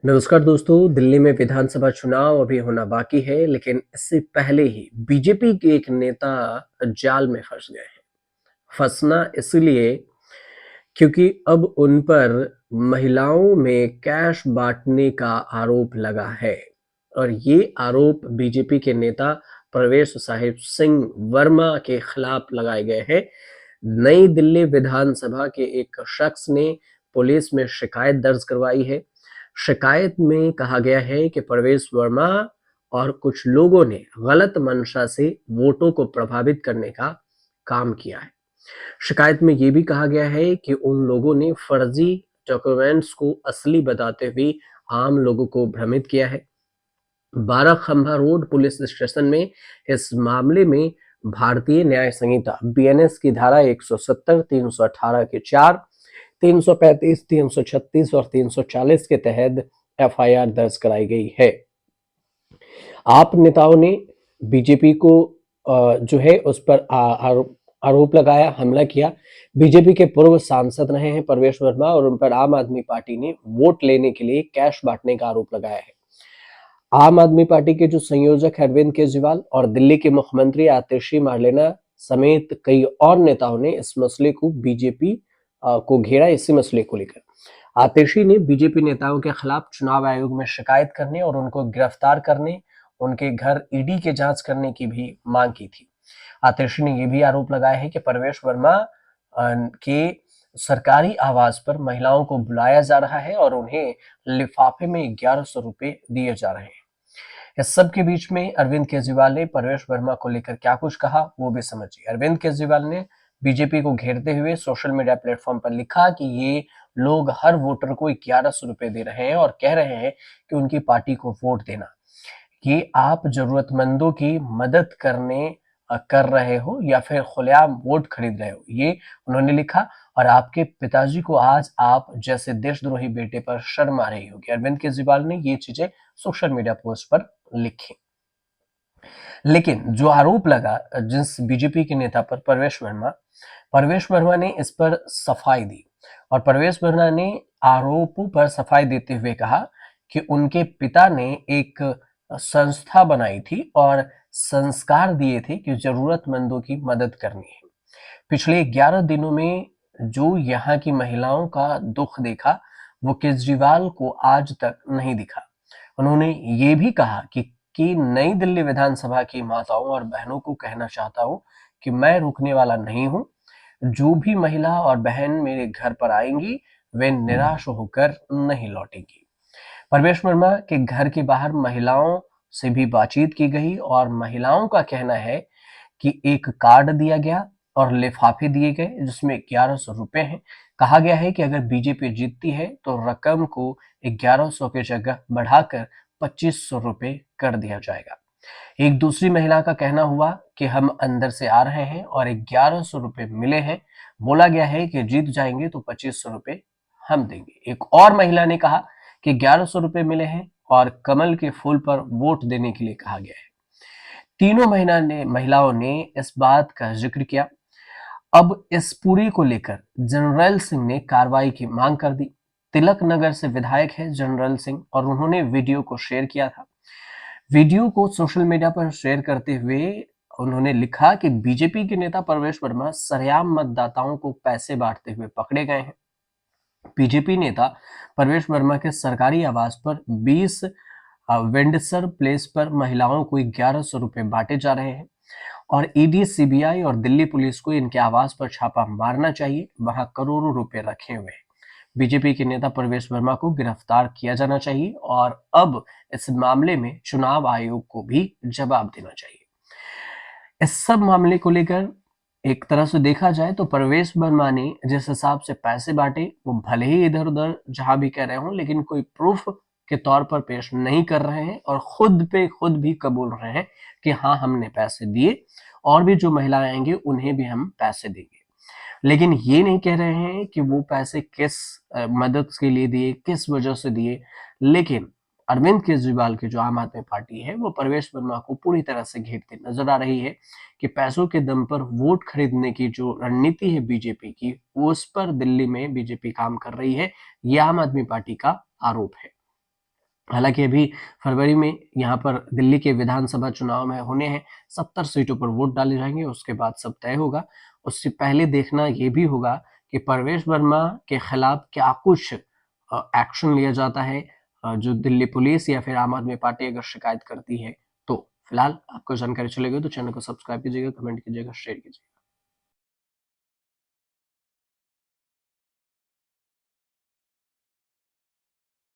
नमस्कार दोस्तों, दिल्ली में विधानसभा चुनाव अभी होना बाकी है, लेकिन इससे पहले ही बीजेपी के एक नेता जाल में फंस गए हैं। फंसना इसलिए क्योंकि अब उन पर महिलाओं में कैश बांटने का आरोप लगा है और ये आरोप बीजेपी के नेता प्रवेश साहिब सिंह वर्मा के खिलाफ लगाए गए हैं। नई दिल्ली विधानसभा के एक शख्स ने पुलिस में शिकायत दर्ज करवाई है। शिकायत में कहा गया है कि प्रवेश वर्मा और कुछ लोगों ने गलत मंशा से वोटों को प्रभावित करने का काम किया है। शिकायत में ये भी कहा गया है कि उन लोगों ने फर्जी डॉक्यूमेंट्स को असली बताते हुए आम लोगों को भ्रमित किया है। 12 खंभा रोड पुलिस स्टेशन में इस मामले में भारतीय न्याय संहिता बीएनएस की धारा 170, 318 के 4, 335, 336 और 340 के तहत एफआईआर दर्ज कराई गई है। आप नेताओं ने बीजेपी को जो है उस पर आरोप लगाया, हमला किया। बीजेपी के पूर्व सांसद रहे हैं प्रवेश वर्मा और उन पर आम आदमी पार्टी ने वोट लेने के लिए कैश बांटने का आरोप लगाया है। आम आदमी पार्टी के जो संयोजक है अरविंद केजरीवाल और दिल्ली के मुख्यमंत्री आतिशी मार्लेना समेत कई और नेताओं ने इस मसले को बीजेपी को घेरा। इसी मसले को लेकर आतिशी ने बीजेपी नेताओं के खिलाफ चुनाव आयोग में शिकायत करने और उनको गिरफ्तार करने, उनके घर ईडी के जांच करने की भी मांग की थी। आतिशी ने यह भी आरोप लगाया है कि प्रवेश वर्मा के सरकारी आवास पर महिलाओं को बुलाया जा रहा है और उन्हें लिफाफे में 1100 रुपए दिए जा रहे हैं। इस सब के बीच में अरविंद केजरीवाल ने प्रवेश वर्मा को लेकर क्या कुछ कहा, वो भी समझिए। अरविंद केजरीवाल ने बीजेपी को घेरते हुए सोशल मीडिया प्लेटफॉर्म पर लिखा कि ये लोग हर वोटर को 1100 रुपए दे रहे हैं और कह रहे हैं कि उनकी पार्टी को वोट देना। ये आप जरूरतमंदों की मदद कर रहे हो या फिर खुलेआम वोट खरीद रहे हो, ये उन्होंने लिखा। और आपके पिताजी को आज आप जैसे देशद्रोही बेटे पर शर्म आ रही होगी। अरविंद केजरीवाल ने ये चीजें सोशल मीडिया पोस्ट पर लिखी। लेकिन जो आरोप लगा जिस बीजेपी के नेता पर प्रवेश वर्मा ने इस पर सफाई दी और प्रवेश वर्मा ने आरोपों पर सफाई देते हुए कहा कि उनके पिता ने एक संस्था बनाई थी और संस्कार दिए थे कि जरूरतमंदों की मदद करनी है। पिछले 11 दिनों में जो यहाँ की महिलाओं का दुख देखा, वो केजरीवाल को आज तक नहीं दिखा। उन्होंने ये भी कहा कि नई दिल्ली विधानसभा की माताओं और बहनों को कहना चाहता हूं कि मैं रुकने वाला नहीं हूं। जो भी महिला और बहन मेरे घर पर आएंगी, वे निराश होकर नहीं लौटेंगी। प्रवेश वर्मा के घर के बाहर महिलाओं से भी बातचीत की गई और महिलाओं का कहना है कि एक कार्ड दिया गया और लिफाफे दिए गए जिसमें 1100 रुपए हैं। कहा गया है कि अगर बीजेपी जीतती है तो रकम को 1100 की जगह बढ़ाकर 2500 रुपए कर दिया जाएगा। एक दूसरी महिला का कहना हुआ कि हम अंदर से आ रहे हैं और 1100 रुपए मिले हैं। बोला गया है कि जीत जाएंगे तो 2500 रुपए हम देंगे। एक और महिला ने कहा कि 1100 रुपए मिले हैं और कमल के फूल पर वोट देने के लिए कहा गया है। तीनों महिलाओं ने इस बात का जिक्र किया। अब इस पूरी को लेकर जनरल सिंह ने कार्रवाई की मांग कर दी। तिलक नगर से विधायक है जनरल सिंह और उन्होंने वीडियो को शेयर किया था। वीडियो को सोशल मीडिया पर शेयर करते हुए उन्होंने लिखा कि बीजेपी के नेता प्रवेश वर्मा सरेआम मतदाताओं को पैसे बांटते हुए पकड़े गए हैं। बीजेपी नेता प्रवेश वर्मा के सरकारी आवास पर 20 वेंडसर प्लेस पर महिलाओं को 1100 रुपए बांटे जा रहे हैं और ईडी, सीबीआई और दिल्ली पुलिस को इनके आवास पर छापा मारना चाहिए। वहां करोड़ों रुपए रखे हुए हैं। बीजेपी के नेता प्रवेश वर्मा को गिरफ्तार किया जाना चाहिए और अब इस मामले में चुनाव आयोग को भी जवाब देना चाहिए। इस सब मामले को लेकर एक तरह से देखा जाए तो प्रवेश वर्मा ने जिस हिसाब से पैसे बांटे, वो भले ही इधर उधर जहां भी कह रहे हो, लेकिन कोई प्रूफ के तौर पर पेश नहीं कर रहे हैं और खुद पे खुद भी कबूल रहे हैं कि हाँ, हमने पैसे दिए और भी जो महिलाएं आएंगी उन्हें भी हम पैसे देंगे। लेकिन ये नहीं कह रहे हैं कि वो पैसे किस मदद के लिए दिए, किस वजह से दिए। लेकिन अरविंद केजरीवाल की जो आम आदमी पार्टी है, वो प्रवेश वर्मा को पूरी तरह से घेरते नजर आ रही है कि पैसों के दम पर वोट खरीदने की जो रणनीति है बीजेपी की, उस पर दिल्ली में बीजेपी काम कर रही है। यह आम आदमी पार्टी का आरोप है। हालांकि अभी फरवरी में यहाँ पर दिल्ली के विधानसभा चुनाव में होने हैं, 70 सीटों पर वोट डाले जाएंगे, उसके बाद सब तय होगा। उससे पहले देखना ये भी होगा कि परवेश वर्मा के खिलाफ क्या कुछ एक्शन लिया जाता है, जो दिल्ली पुलिस या फिर आम आदमी पार्टी अगर शिकायत करती है तो। फिलहाल आपको जानकारी चलेगी तो चैनल को सब्सक्राइब कीजिएगा, कमेंट कीजिएगा, शेयर कीजिएगा।